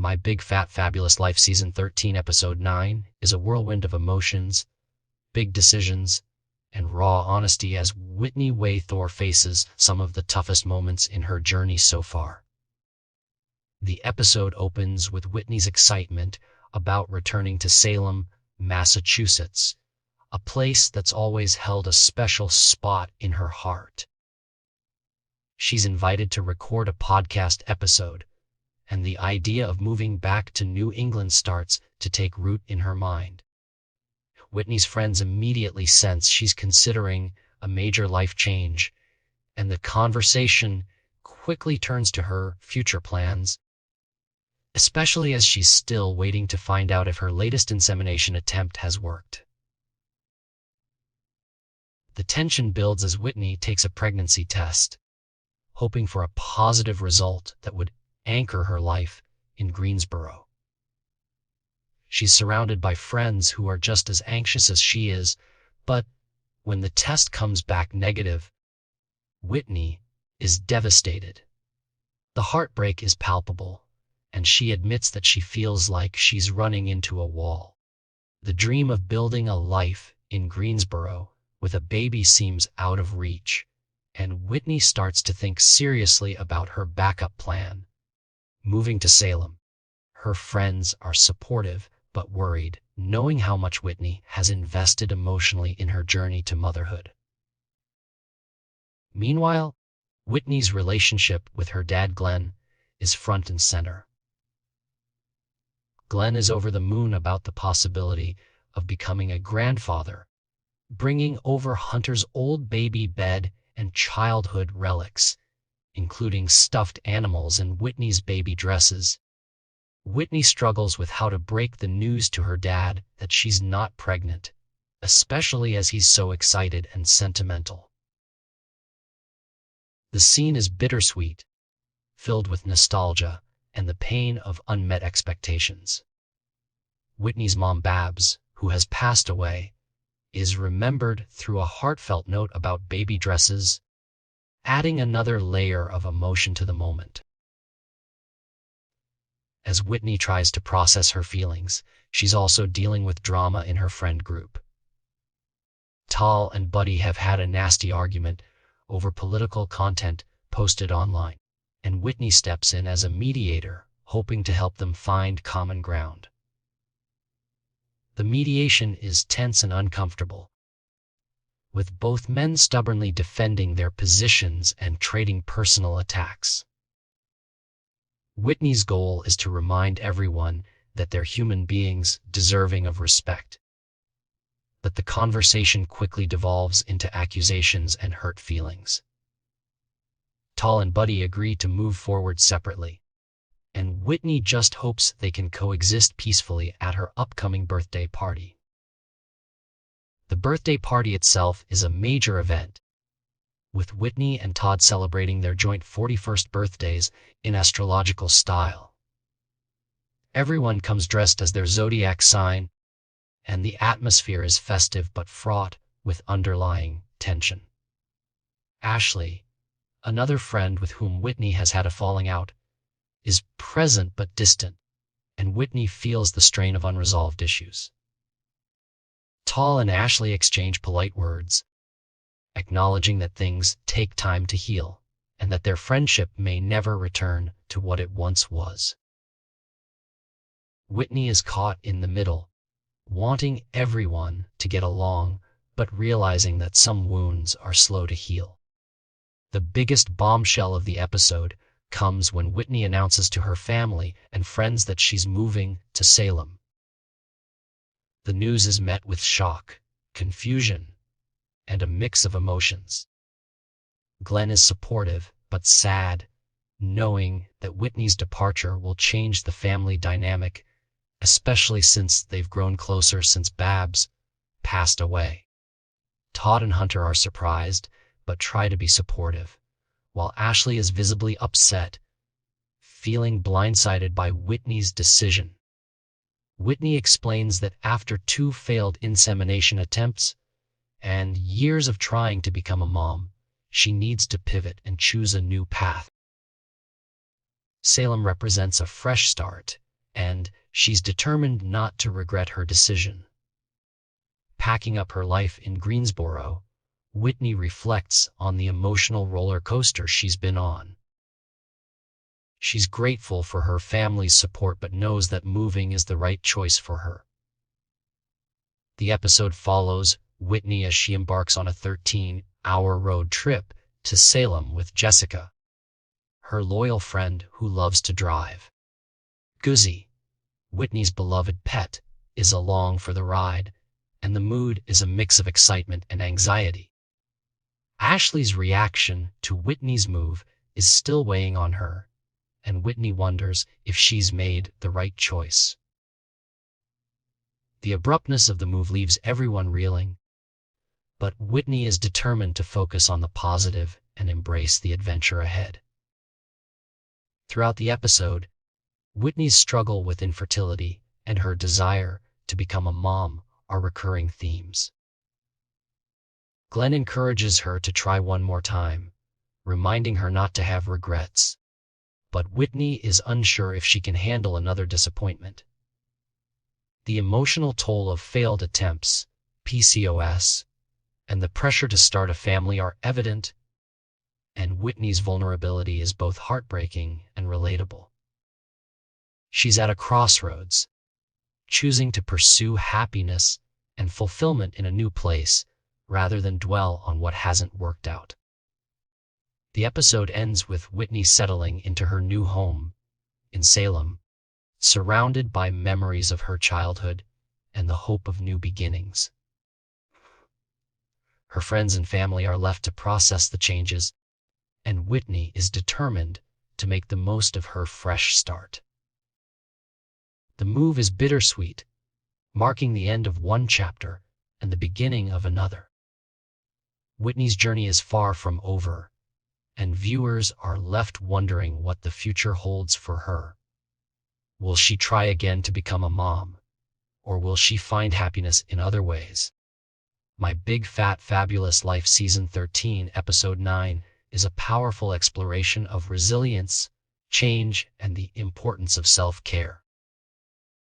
My Big Fat Fabulous Life Season 13, Episode 9 is a whirlwind of emotions, big decisions, and raw honesty as Whitney Thore faces some of the toughest moments in her journey so far. The episode opens with Whitney's excitement about returning to Salem, Massachusetts, a place that's always held a special spot in her heart. She's invited to record a podcast episode, and the idea of moving back to New England starts to take root in her mind. Whitney's friends immediately sense she's considering a major life change, and the conversation quickly turns to her future plans, especially as she's still waiting to find out if her latest insemination attempt has worked. The tension builds as Whitney takes a pregnancy test, hoping for a positive result that would anchor her life in Greensboro. She's surrounded by friends who are just as anxious as she is, but when the test comes back negative, Whitney is devastated. The heartbreak is palpable, and she admits that she feels like she's running into a wall. The dream of building a life in Greensboro with a baby seems out of reach, and Whitney starts to think seriously about her backup plan. Moving to Salem. Her friends are supportive but worried, knowing how much Whitney has invested emotionally in her journey to motherhood. Meanwhile, Whitney's relationship with her dad Glenn is front and center. Glenn is over the moon about the possibility of becoming a grandfather, bringing over Hunter's old baby bed and childhood relics, including stuffed animals and Whitney's baby dresses. Whitney struggles with how to break the news to her dad that she's not pregnant, especially as he's so excited and sentimental. The scene is bittersweet, filled with nostalgia and the pain of unmet expectations. Whitney's mom, Babs, who has passed away, is remembered through a heartfelt note about baby dresses, adding another layer of emotion to the moment. As Whitney tries to process her feelings, she's also dealing with drama in her friend group. Tal and Buddy have had a nasty argument over political content posted online, and Whitney steps in as a mediator, hoping to help them find common ground. The mediation is tense and uncomfortable, with both men stubbornly defending their positions and trading personal attacks. Whitney's goal is to remind everyone that they're human beings deserving of respect. But the conversation quickly devolves into accusations and hurt feelings. Tal and Buddy agree to move forward separately, and Whitney just hopes they can coexist peacefully at her upcoming birthday party. The birthday party itself is a major event, with Whitney and Todd celebrating their joint 41st birthdays in astrological style. Everyone comes dressed as their zodiac sign, and the atmosphere is festive but fraught with underlying tension. Ashley, another friend with whom Whitney has had a falling out, is present but distant, and Whitney feels the strain of unresolved issues. Tal and Ashley exchange polite words, acknowledging that things take time to heal, and that their friendship may never return to what it once was. Whitney is caught in the middle, wanting everyone to get along, but realizing that some wounds are slow to heal. The biggest bombshell of the episode comes when Whitney announces to her family and friends that she's moving to Salem. The news is met with shock, confusion, and a mix of emotions. Glenn is supportive but sad, knowing that Whitney's departure will change the family dynamic, especially since they've grown closer since Babs passed away. Todd and Hunter are surprised but try to be supportive, while Ashley is visibly upset, feeling blindsided by Whitney's decision. Whitney explains that after 2 failed insemination attempts and years of trying to become a mom, she needs to pivot and choose a new path. Salem represents a fresh start, and she's determined not to regret her decision. Packing up her life in Greensboro, Whitney reflects on the emotional roller coaster she's been on. She's grateful for her family's support but knows that moving is the right choice for her. The episode follows Whitney as she embarks on a 13-hour road trip to Salem with Jessica, her loyal friend who loves to drive. Guzzy, Whitney's beloved pet, is along for the ride, and the mood is a mix of excitement and anxiety. Ashley's reaction to Whitney's move is still weighing on her, and Whitney wonders if she's made the right choice. The abruptness of the move leaves everyone reeling, but Whitney is determined to focus on the positive and embrace the adventure ahead. Throughout the episode, Whitney's struggle with infertility and her desire to become a mom are recurring themes. Glenn encourages her to try one more time, reminding her not to have regrets. But Whitney is unsure if she can handle another disappointment. The emotional toll of failed attempts, PCOS, and the pressure to start a family are evident, and Whitney's vulnerability is both heartbreaking and relatable. She's at a crossroads, choosing to pursue happiness and fulfillment in a new place rather than dwell on what hasn't worked out. The episode ends with Whitney settling into her new home in Salem, surrounded by memories of her childhood and the hope of new beginnings. Her friends and family are left to process the changes, and Whitney is determined to make the most of her fresh start. The move is bittersweet, marking the end of one chapter and the beginning of another. Whitney's journey is far from over, and viewers are left wondering what the future holds for her. Will she try again to become a mom, or will she find happiness in other ways? My Big Fat Fabulous Life Season 13, Episode 9 is a powerful exploration of resilience, change, and the importance of self-care.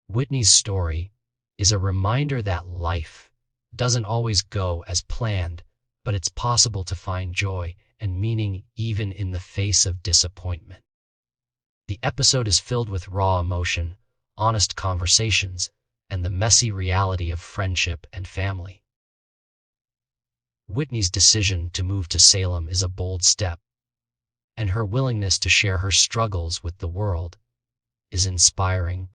Whitney's story is a reminder that life doesn't always go as planned, but it's possible to find joy and meaning even in the face of disappointment. The episode is filled with raw emotion, honest conversations, and the messy reality of friendship and family. Whitney's decision to move to Salem is a bold step, and her willingness to share her struggles with the world is inspiring.